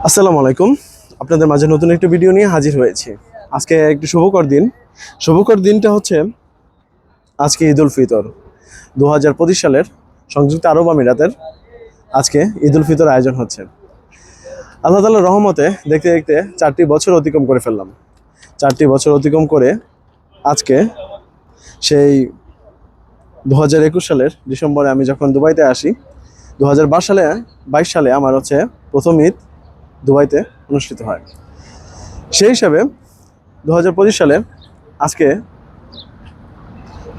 আসসালামু আলাইকুম। আপনাদের মাঝে নতুন একটা ভিডিও নিয়ে হাজির হয়েছি। আজকে একটি শুভকর দিন। শুভকর দিনটা হচ্ছে আজকে ঈদ উল ফিতর 2025 সালের সংযুক্ত আরব আমিরাতের আজকে ঈদ উল ফিতর আয়োজন হচ্ছে। আল্লাহ তাআলার রহমতে দেখতে দেখতে 4টি বছর অতিক্রম করে ফেললাম। 4টি বছর অতিক্রম করে আজকে সেই 2021 সালের ডিসেম্বরে আমি যখন দুবাইতে আসি, 2022 সালে আমার হচ্ছে প্রথম ঈদ দুবাইতে অনুষ্ঠিত হয়। সেই হিসাবে 2025 সালে আজকে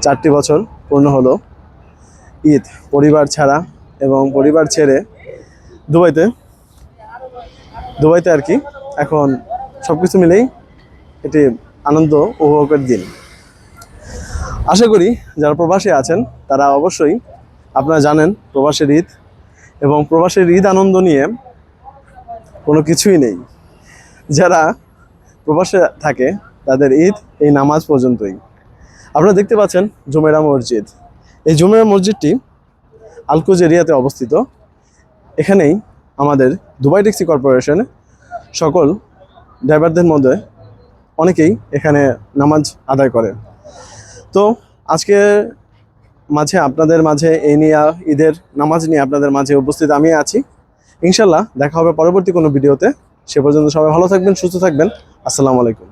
4টি বছর পূর্ণ হলো ঈদ পরিবার ছাড়া এবং পরিবার ছেড়ে দুবাইতে দুবাইতে আর কি এখন সব কিছু মিলেই এটি আনন্দ উপভোগের দিন। আশা করি যারা প্রবাসী আছেন তারা অবশ্যই আপনারা জানেন প্রবাসের ঈদ এবং প্রবাসের ঈদ আনন্দ নিয়ে কোনো কিছুই নেই। যারা প্রবাসে থাকে তাদের ঈদ এই নামাজ পর্যন্তই। আপনারা দেখতে পাচ্ছেন জুমেরা মসজিদ। এই জুমেরা মসজিদটি আলকুজ এরিয়াতে অবস্থিত। এখানেই আমাদের দুবাই ট্যাক্সি কর্পোরেশন সকল ড্রাইভারদের মধ্যে অনেকেই এখানে নামাজ আদায় করে। তো আজকে আপনাদের মাঝে এই নিয়ে ঈদের নামাজ নিয়ে আপনাদের মাঝে উপস্থিত আমি আছি। ইনশাল্লাহ দেখা হবে পরবর্তী কোনো ভিডিওতে। সে পর্যন্ত সবাই ভালো থাকবেন, সুস্থ থাকবেন। আসসালামু আলাইকুম।